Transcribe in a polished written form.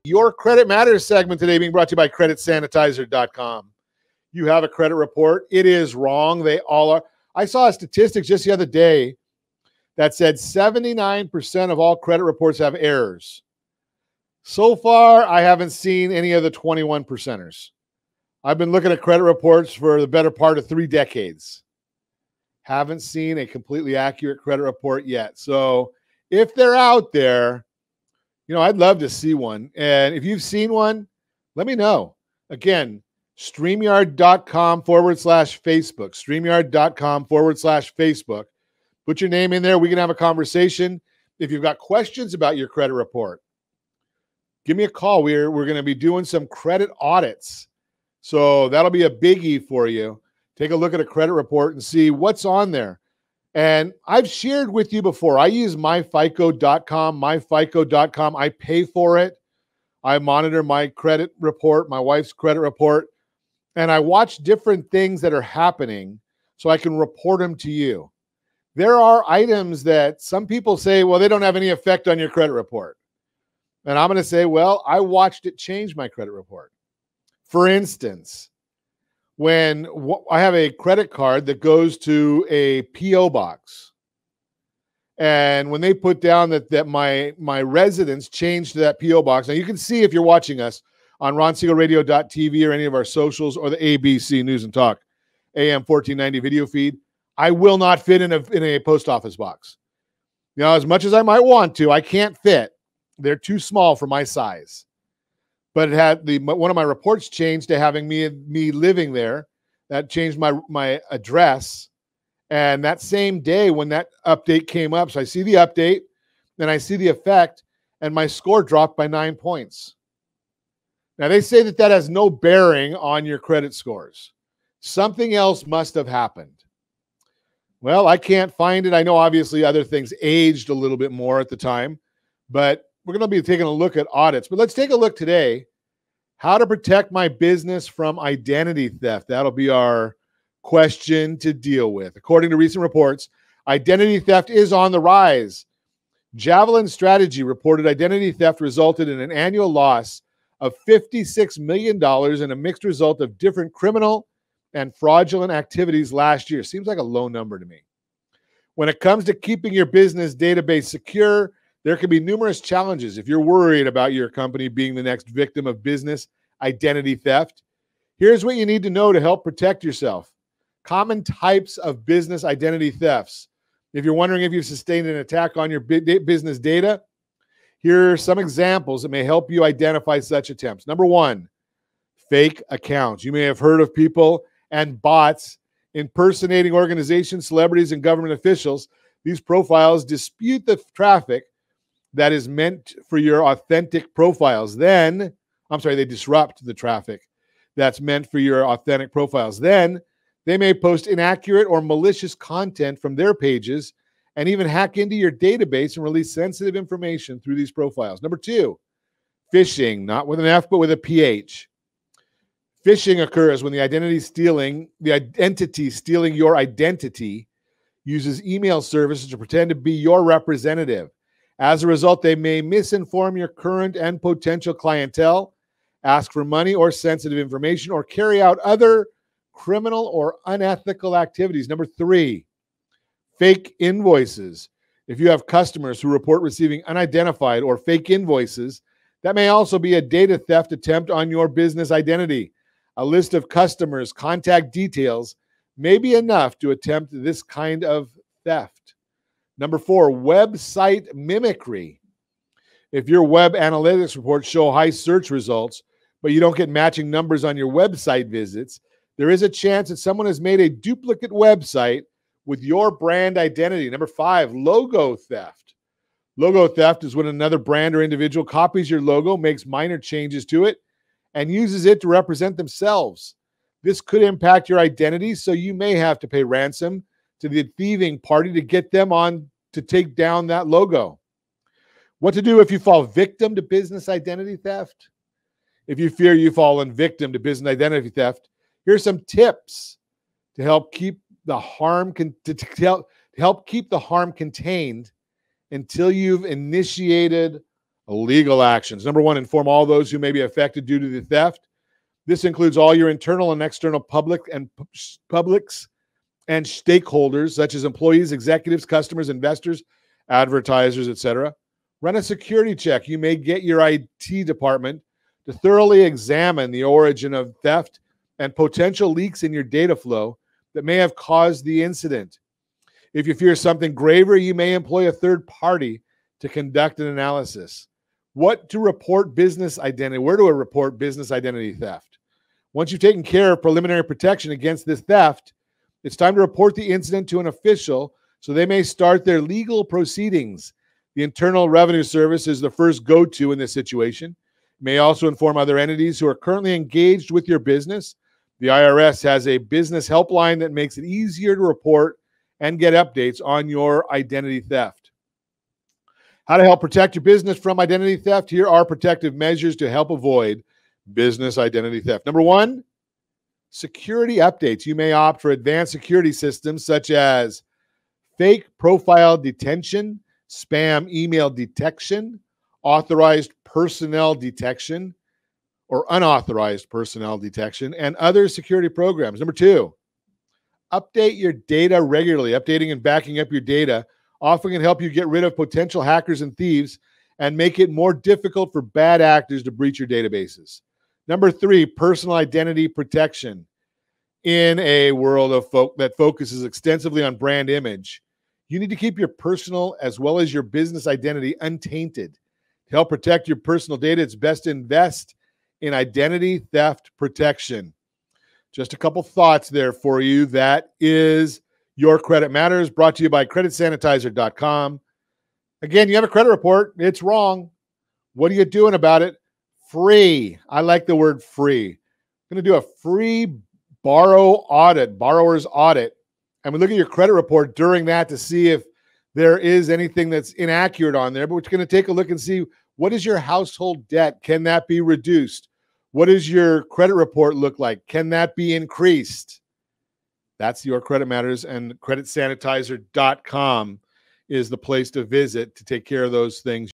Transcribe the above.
Your Credit Matters segment today being brought to you by CreditSanitizer.com. You have a credit report. It is wrong. They all are. I saw a statistic just the other day that said 79% of all credit reports have errors. So far, I haven't seen any of the 21%ers. I've been looking at credit reports for the better part of 3 decades. Haven't seen a completely accurate credit report yet. So if they're out there, I'd love to see one. And if you've seen one, let me know. Again, StreamYard.com/Facebook. StreamYard.com/Facebook. Put your name in there. We can have a conversation. If you've got questions about your credit report, give me a call. We're going to be doing some credit audits. So that'll be a biggie for you. Take a look at a credit report and see what's on there. And I've shared with you before, I use myfico.com, myfico.com. I pay for it. I monitor my credit report, my wife's credit report, and I watch different things that are happening so I can report them to you. There are items that some people say, well, they don't have any effect on your credit report. And I'm going to say, well, I watched it change my credit report. For instance, when I have a credit card that goes to a P.O. box, and when they put down that my residence changed to that P.O. box, now you can see if you're watching us on RonSiegelRadio.tv or any of our socials or the ABC News and Talk AM 1490 video feed, I will not fit in a post office box. As much as I might want to, I can't fit. They're too small for my size. But it had one of my reports changed to having me living there. That changed my address. And that same day when that update came up, so I see the update, then I see the effect, and my score dropped by 9 points. Now, they say that has no bearing on your credit scores. Something else must have happened. Well, I can't find it. I know obviously other things aged a little bit more at the time, but we're going to be taking a look at audits. But let's take a look today. How to protect my business from identity theft. That'll be our question to deal with. According to recent reports, identity theft is on the rise. Javelin Strategy reported identity theft resulted in an annual loss of $56 million and a mixed result of different criminal and fraudulent activities last year. Seems like a low number to me. When it comes to keeping your business database secure, there can be numerous challenges if you're worried about your company being the next victim of business identity theft. Here's what you need to know to help protect yourself. Common types of business identity thefts. If you're wondering if you've sustained an attack on your business data, here are some examples that may help you identify such attempts. Number one, fake accounts. You may have heard of people and bots impersonating organizations, celebrities, and government officials. These profiles dispute the traffic that is meant for your authentic profiles. They disrupt the traffic that's meant for your authentic profiles. Then they may post inaccurate or malicious content from their pages and even hack into your database and release sensitive information through these profiles. Number two, phishing, not with an F, but with a PH. Phishing occurs when the entity stealing your identity uses email services to pretend to be your representative. As a result, they may misinform your current and potential clientele, ask for money or sensitive information, or carry out other criminal or unethical activities. Number three, fake invoices. If you have customers who report receiving unidentified or fake invoices, that may also be a data theft attempt on your business identity. A list of customers' contact details may be enough to attempt this kind of theft. Number four, website mimicry. If your web analytics reports show high search results, but you don't get matching numbers on your website visits, there is a chance that someone has made a duplicate website with your brand identity. Number five, logo theft. Logo theft is when another brand or individual copies your logo, makes minor changes to it, and uses it to represent themselves. This could impact your identity, so you may have to pay ransom to the thieving party to get them on to take down that logo. What to do if you fall victim to business identity theft? If you fear you've fallen victim to business identity theft, here's some tips to help keep the harm contained until you've initiated Legal actions. Number one, inform all those who may be affected due to the theft. This includes all your internal and external publics and stakeholders, such as employees, executives, customers, investors, advertisers, etc. Run a security check. You may get your IT department to thoroughly examine the origin of theft and potential leaks in your data flow that may have caused the incident. If you fear something graver, you may employ a third party to conduct an analysis. What to report business identity? Where to report business identity theft? Once you've taken care of preliminary protection against this theft, it's time to report the incident to an official so they may start their legal proceedings. The Internal Revenue Service is the first go-to in this situation. You may also inform other entities who are currently engaged with your business. The IRS has a business helpline that makes it easier to report and get updates on your identity theft. How to help protect your business from identity theft? Here are protective measures to help avoid business identity theft. Number one, security updates. You may opt for advanced security systems such as fake profile detection, spam email detection, authorized personnel detection, or unauthorized personnel detection, and other security programs. Number two, update your data regularly. Updating and backing up your data often can help you get rid of potential hackers and thieves and make it more difficult for bad actors to breach your databases. Number three, personal identity protection. In a world of that focuses extensively on brand image, you need to keep your personal as well as your business identity untainted. To help protect your personal data, it's best to invest in identity theft protection. Just a couple thoughts there for you. That is Your Credit Matters, brought to you by creditsanitizer.com. Again, you have a credit report. It's wrong. What are you doing about it? Free. I like the word free. I'm going to do a free borrower's audit. And we look at your credit report during that to see if there is anything that's inaccurate on there. But we're going to take a look and see, what is your household debt? Can that be reduced? What does your credit report look like? Can that be increased? That's Your Credit Matters, and creditsanitizer.com is the place to visit to take care of those things.